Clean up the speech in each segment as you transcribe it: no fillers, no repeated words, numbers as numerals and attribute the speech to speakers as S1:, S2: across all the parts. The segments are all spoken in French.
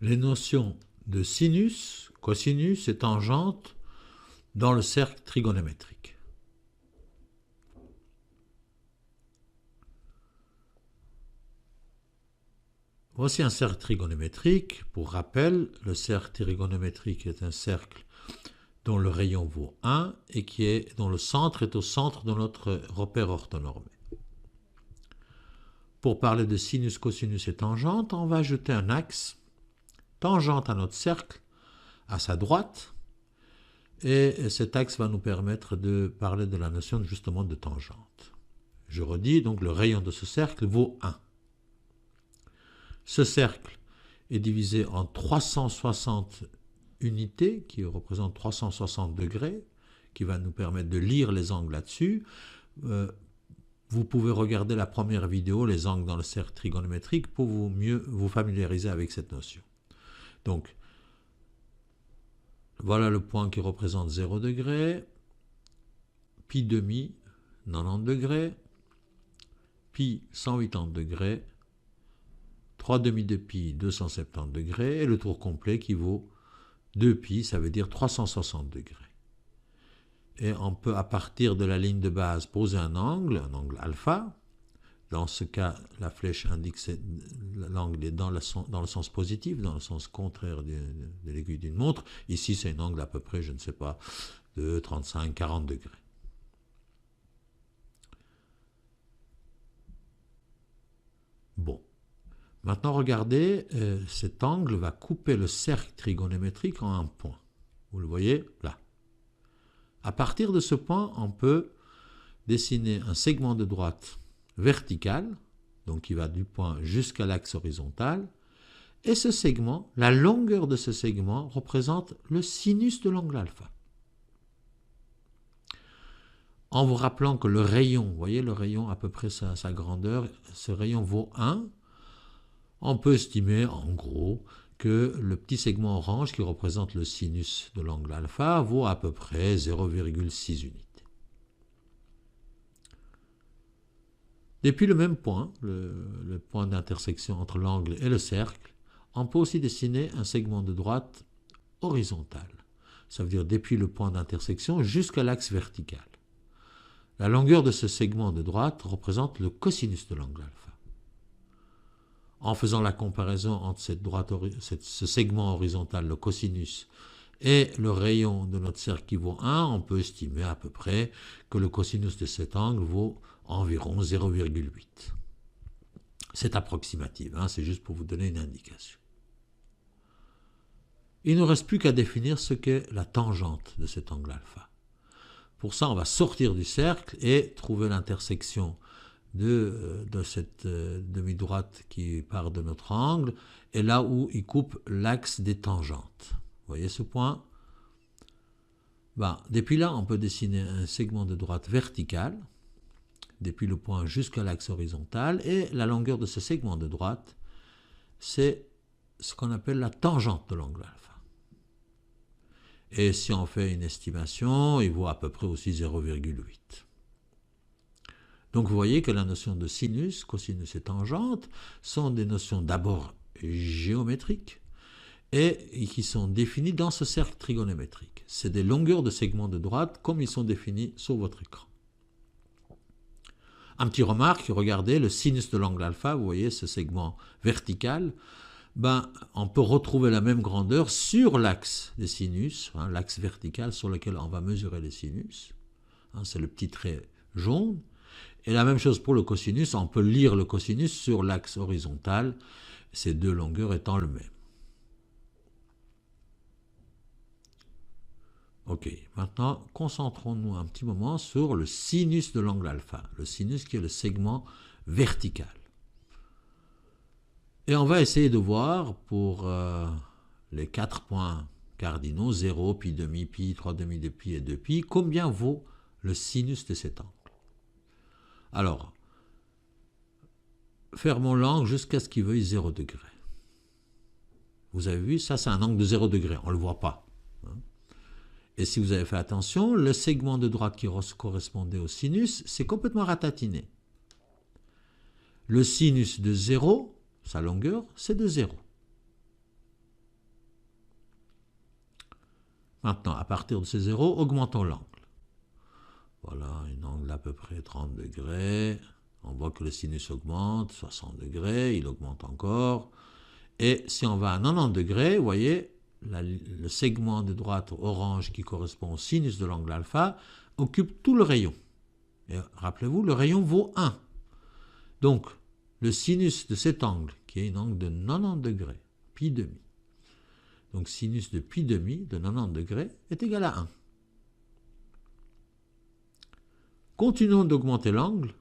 S1: les notions de sinus, cosinus et tangente dans le cercle trigonométrique. Voici un cercle trigonométrique. Pour rappel, le cercle trigonométrique est un cercle dont le rayon vaut 1 et dont le centre est au centre de notre repère orthonormé. Pour parler de sinus, cosinus et tangente, on va ajouter un axe tangente à notre cercle, à sa droite, et cet axe va nous permettre de parler de la notion justement de tangente. Je redis, donc le rayon de ce cercle vaut 1. Ce cercle est divisé en 360 unités qui représentent 360 degrés, qui va nous permettre de lire les angles là-dessus. Vous pouvez regarder la première vidéo, les angles dans le cercle trigonométrique, pour mieux vous familiariser avec cette notion. Donc, voilà le point qui représente 0 degré, pi demi, 90 degrés, pi 180 degrés, 3 demi de pi, 270 degrés, et le tour complet qui vaut 2 pi, ça veut dire 360 degrés. Et on peut, à partir de la ligne de base, poser un angle alpha. Dans ce cas, la flèche indique que l'angle est dans le sens positif, dans le sens contraire de l'aiguille d'une montre. Ici, c'est un angle à peu près, je ne sais pas, de 35-40 degrés. Bon. Maintenant, regardez, cet angle va couper le cercle trigonométrique en un point. Vous le voyez là. À partir de ce point, on peut dessiner un segment de droite vertical, donc qui va du point jusqu'à l'axe horizontal, et ce segment, la longueur de ce segment représente le sinus de l'angle alpha. En vous rappelant que le rayon, vous voyez le rayon à peu près sa grandeur, ce rayon vaut 1, on peut estimer en gros que le petit segment orange qui représente le sinus de l'angle alpha vaut à peu près 0,6 unités. Depuis le même point, le point d'intersection entre l'angle et le cercle, on peut aussi dessiner un segment de droite horizontal. Ça veut dire depuis le point d'intersection jusqu'à l'axe vertical. La longueur de ce segment de droite représente le cosinus de l'angle alpha. En faisant la comparaison entre ce segment horizontal, le cosinus, et le rayon de notre cercle qui vaut 1, on peut estimer à peu près que le cosinus de cet angle vaut environ 0,8. C'est approximatif, hein, c'est juste pour vous donner une indication. Il ne nous reste plus qu'à définir ce qu'est la tangente de cet angle alpha. Pour ça, on va sortir du cercle et trouver l'intersection de cette demi-droite qui part de notre angle, et là où il coupe l'axe des tangentes. Vous voyez ce point? Depuis là, on peut dessiner un segment de droite vertical, depuis le point jusqu'à l'axe horizontal, et la longueur de ce segment de droite, c'est ce qu'on appelle la tangente de l'angle alpha. Et si on fait une estimation, il vaut à peu près aussi 0,8. Donc vous voyez que la notion de sinus, cosinus et tangente sont des notions d'abord géométriques et qui sont définies dans ce cercle trigonométrique. C'est des longueurs de segments de droite comme ils sont définis sur votre écran. Un petit remarque, regardez le sinus de l'angle alpha, vous voyez ce segment vertical, on peut retrouver la même grandeur sur l'axe des sinus, hein, l'axe vertical sur lequel on va mesurer les sinus, hein, c'est le petit trait jaune. Et la même chose pour le cosinus, on peut lire le cosinus sur l'axe horizontal, ces deux longueurs étant le même. Ok, maintenant concentrons-nous un petit moment sur le sinus de l'angle alpha, le sinus qui est le segment vertical. Et on va essayer de voir pour les 4 points cardinaux, 0, pi demi, pi, 3 demi de pi et 2 pi, combien vaut le sinus de cet angle. Alors, fermons l'angle jusqu'à ce qu'il veuille 0 degré. Vous avez vu, ça c'est un angle de 0 degré, on ne le voit pas. Et si vous avez fait attention, le segment de droite qui correspondait au sinus, c'est complètement ratatiné. Le sinus de 0, sa longueur, c'est de 0. Maintenant, à partir de ces zéros, augmentons l'angle. Voilà, un angle d'à peu près 30 degrés. On voit que le sinus augmente, 60 degrés, il augmente encore. Et si on va à 90 degrés, vous voyez, le segment de droite orange qui correspond au sinus de l'angle alpha occupe tout le rayon. Et rappelez-vous, le rayon vaut 1. Donc, le sinus de cet angle, qui est un angle de 90 degrés, pi demi, donc sinus de pi demi de 90 degrés est égal à 1. Continuons d'augmenter l'angle.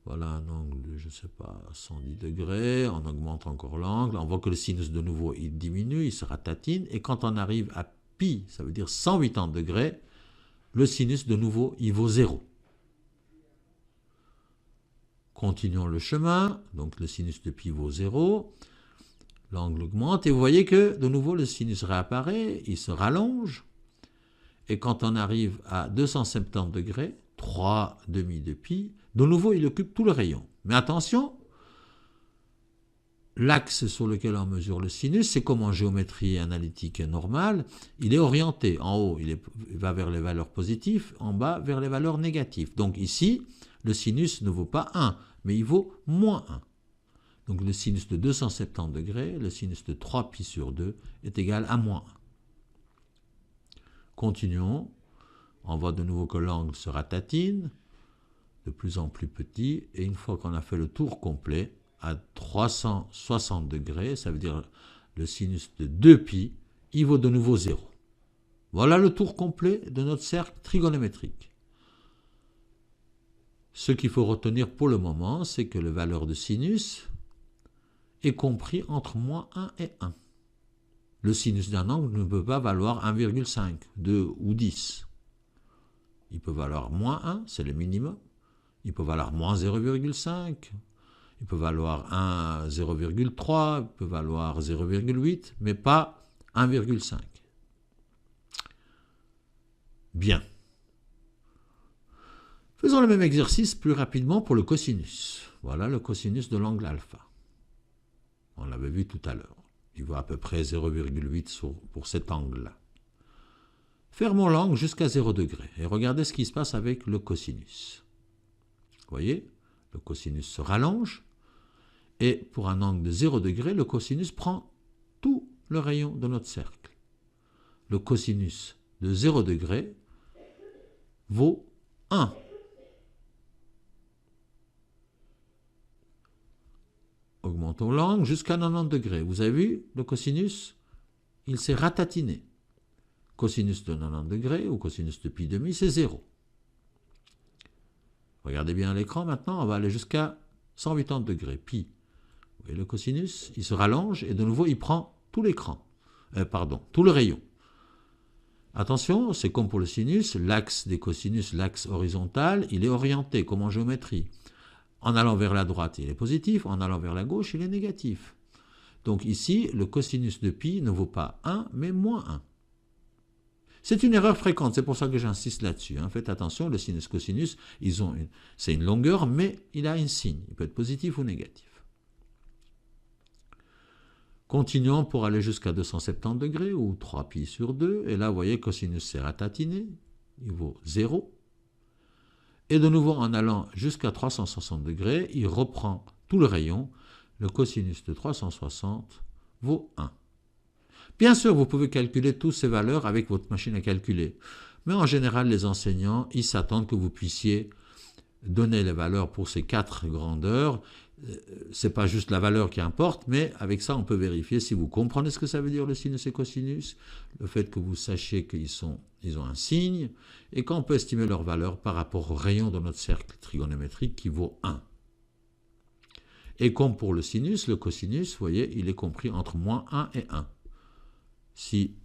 S1: Voilà un angle de, je ne sais pas, 110 degrés. On augmente encore l'angle. On voit que le sinus de nouveau, il diminue, il se ratatine. Et quand on arrive à pi, ça veut dire 180 degrés, le sinus de nouveau, il vaut 0. Continuons le chemin. Donc le sinus de pi vaut 0. L'angle augmente. Et vous voyez que, de nouveau, le sinus réapparaît. Il se rallonge. Et quand on arrive à 270 degrés, 3 demi de pi, de nouveau, il occupe tout le rayon. Mais attention, l'axe sur lequel on mesure le sinus, c'est comme en géométrie analytique normale, il est orienté. En haut, il va vers les valeurs positives, en bas, vers les valeurs négatives. Donc ici, le sinus ne vaut pas 1, mais il vaut moins 1. Donc le sinus de 270 degrés, le sinus de 3 pi sur 2 est égal à moins 1. Continuons. On voit de nouveau que l'angle se ratatine, de plus en plus petit, et une fois qu'on a fait le tour complet, à 360 degrés, ça veut dire le sinus de 2π, il vaut de nouveau 0. Voilà le tour complet de notre cercle trigonométrique. Ce qu'il faut retenir pour le moment, c'est que la valeur de sinus est compris entre moins 1 et 1. Le sinus d'un angle ne peut pas valoir 1,5, 2 ou 10. Il peut valoir moins 1, c'est le minimum. Il peut valoir moins 0,5. Il peut valoir 0,3. Il peut valoir 0,8, mais pas 1,5. Bien. Faisons le même exercice plus rapidement pour le cosinus. Voilà le cosinus de l'angle alpha. On l'avait vu tout à l'heure. Il vaut à peu près 0,8 pour cet angle-là. Fermons l'angle jusqu'à 0 degré et regardez ce qui se passe avec le cosinus. Vous voyez, le cosinus se rallonge et pour un angle de 0 degré, le cosinus prend tout le rayon de notre cercle. Le cosinus de 0 degré vaut 1. Augmentons l'angle jusqu'à 90 degrés. Vous avez vu, le cosinus, il s'est ratatiné. Cosinus de 90 degrés ou cosinus de pi demi, c'est 0. Regardez bien l'écran maintenant, on va aller jusqu'à 180 degrés, pi. Vous voyez le cosinus, il se rallonge et de nouveau il prend tout l'écran, tout le rayon. Attention, c'est comme pour le sinus, l'axe des cosinus, l'axe horizontal, il est orienté comme en géométrie. En allant vers la droite, il est positif, en allant vers la gauche, il est négatif. Donc ici, le cosinus de pi ne vaut pas 1, mais moins 1. C'est une erreur fréquente, c'est pour ça que j'insiste là-dessus. Faites attention, le sinus-cosinus, c'est une longueur, mais il a un signe. Il peut être positif ou négatif. Continuons pour aller jusqu'à 270 degrés, ou 3 pi sur 2. Et là, vous voyez, cosinus s'est ratatiné, il vaut 0. Et de nouveau, en allant jusqu'à 360 degrés, il reprend tout le rayon. Le cosinus de 360 vaut 1. Bien sûr, vous pouvez calculer toutes ces valeurs avec votre machine à calculer. Mais en général, les enseignants, ils s'attendent que vous puissiez donner les valeurs pour ces 4 grandeurs. Ce n'est pas juste la valeur qui importe, mais avec ça, on peut vérifier si vous comprenez ce que ça veut dire le sinus et cosinus, le fait que vous sachiez qu'ils ont un signe, et qu'on peut estimer leur valeur par rapport au rayon de notre cercle trigonométrique qui vaut 1. Et comme pour le sinus, le cosinus, vous voyez, il est compris entre moins 1 et 1. Si,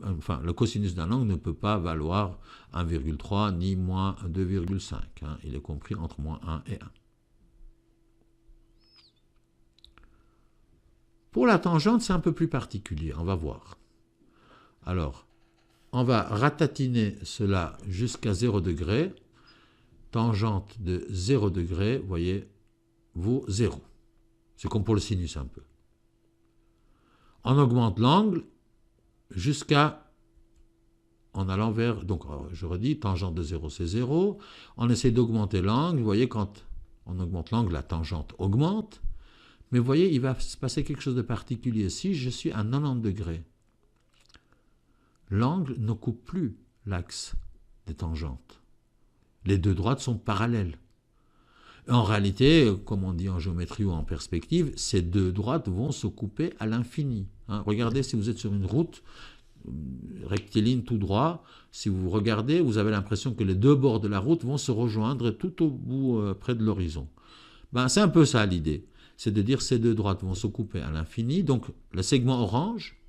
S1: le cosinus d'un angle ne peut pas valoir 1,3 ni moins 2,5. Il est compris entre moins 1 et 1. Pour la tangente, c'est un peu plus particulier, on va voir. Alors, on va ratatiner cela jusqu'à 0 degré. Tangente de 0 degré, vous voyez, vaut 0. C'est comme pour le sinus un peu. On augmente l'angle jusqu'à, en allant vers, donc je redis, tangente de 0 c'est 0, on essaie d'augmenter l'angle, vous voyez quand on augmente l'angle, la tangente augmente, mais vous voyez il va se passer quelque chose de particulier. Si je suis à 90 degrés, l'angle ne coupe plus l'axe des tangentes. Les deux droites sont parallèles. En réalité, comme on dit en géométrie ou en perspective, ces deux droites vont se couper à l'infini. Regardez, si vous êtes sur une route rectiligne tout droit, si vous regardez, vous avez l'impression que les deux bords de la route vont se rejoindre tout au bout, près de l'horizon. C'est un peu ça l'idée. C'est de dire que ces deux droites vont se couper à l'infini. Donc le segment orange,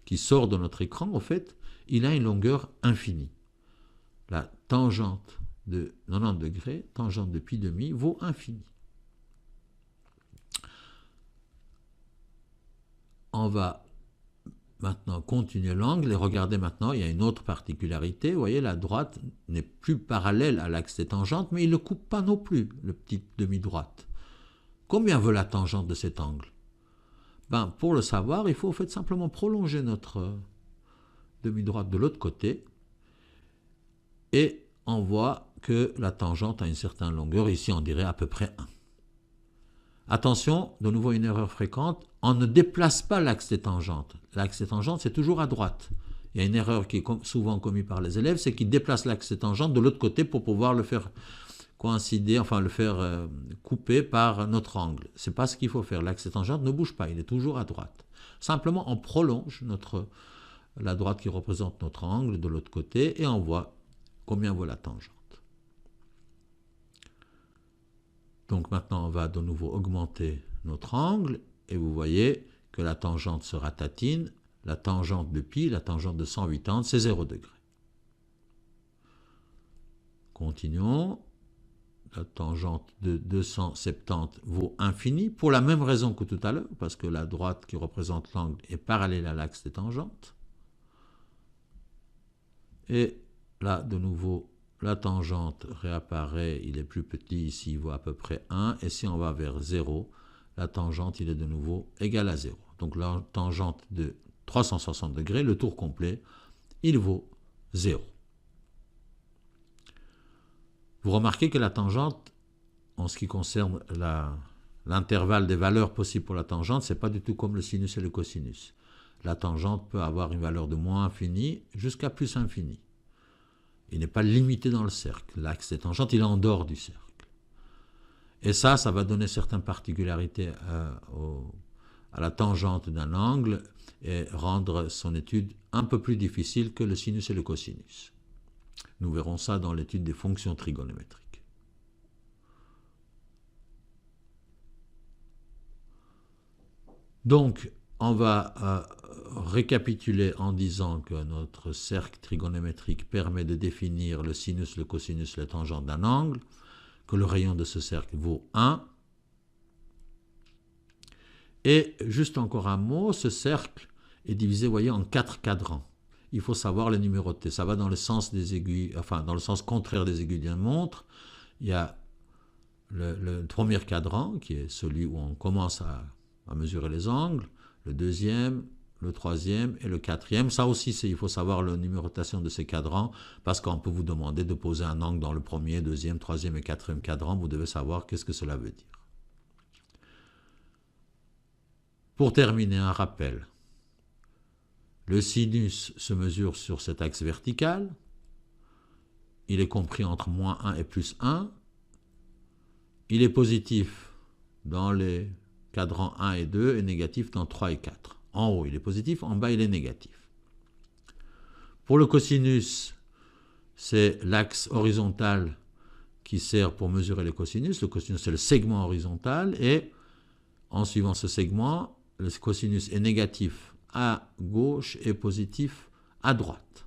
S1: qui sort de notre écran, en fait, il a une longueur infinie. La tangente de 90 degrés, tangente de pi demi, vaut infini. On va maintenant continuer l'angle et regardez maintenant, il y a une autre particularité. Vous voyez, la droite n'est plus parallèle à l'axe des tangentes, mais il ne coupe pas non plus, le petit demi-droite. Combien vaut la tangente de cet angle? Pour le savoir, il faut en fait simplement prolonger notre demi-droite de l'autre côté et on voit que la tangente a une certaine longueur, ici on dirait à peu près 1. Attention, de nouveau une erreur fréquente, on ne déplace pas l'axe des tangentes. L'axe des tangentes c'est toujours à droite. Il y a une erreur qui est souvent commise par les élèves, c'est qu'ils déplacent l'axe des tangentes de l'autre côté pour pouvoir le faire coïncider, enfin le faire couper par notre angle. Ce n'est pas ce qu'il faut faire, l'axe des tangentes ne bouge pas, il est toujours à droite. Simplement on prolonge la droite qui représente notre angle de l'autre côté et on voit combien vaut la tangente. Donc maintenant, on va de nouveau augmenter notre angle et vous voyez que la tangente sera tatine. La tangente de pi, la tangente de 180, c'est 0 degré. Continuons. La tangente de 270 vaut infini pour la même raison que tout à l'heure, parce que la droite qui représente l'angle est parallèle à l'axe des tangentes. Et là, de nouveau, la tangente réapparaît, il est plus petit, ici il vaut à peu près 1, et si on va vers 0, la tangente il est de nouveau égal à 0. Donc la tangente de 360 degrés, le tour complet, il vaut 0. Vous remarquez que la tangente, en ce qui concerne l'intervalle des valeurs possibles pour la tangente, ce n'est pas du tout comme le sinus et le cosinus. La tangente peut avoir une valeur de moins infini jusqu'à plus infini. Il n'est pas limité dans le cercle. L'axe des tangentes, il est en dehors du cercle. Et ça va donner certaines particularités à la tangente d'un angle et rendre son étude un peu plus difficile que le sinus et le cosinus. Nous verrons ça dans l'étude des fonctions trigonométriques. Donc, on va récapituler en disant que notre cercle trigonométrique permet de définir le sinus, le cosinus, la tangente d'un angle, que le rayon de ce cercle vaut 1. Et juste encore un mot, ce cercle est divisé, vous voyez, en 4 cadrans. Il faut savoir les numéroter. Ça va dans le sens des aiguilles, enfin dans le sens contraire des aiguilles d'une montre. Il y a le premier cadran, qui est celui où on commence à mesurer les angles, le deuxième, le troisième et le quatrième. Ça aussi, il faut savoir la numérotation de ces cadrans, parce qu'on peut vous demander de poser un angle dans le premier, deuxième, troisième et quatrième cadran. Vous devez savoir qu'est-ce que cela veut dire. Pour terminer, un rappel. Le sinus se mesure sur cet axe vertical. Il est compris entre moins 1 et plus 1. Il est positif dans les cadrans 1 et 2 et négatif dans 3 et 4. En haut, il est positif, en bas, il est négatif. Pour le cosinus, c'est l'axe horizontal qui sert pour mesurer le cosinus. Le cosinus, c'est le segment horizontal. Et en suivant ce segment, le cosinus est négatif à gauche et positif à droite.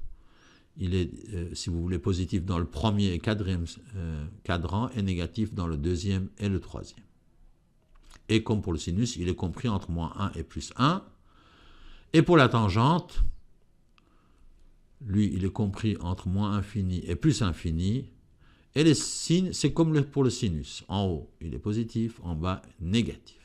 S1: Il est, si vous voulez, positif dans le premier et quatrième cadran et négatif dans le deuxième et le troisième. Et comme pour le sinus, il est compris entre moins 1 et plus 1. Et pour la tangente, lui, il est compris entre moins infini et plus infini. Et les signes, c'est comme pour le sinus. En haut, il est positif, en bas, négatif.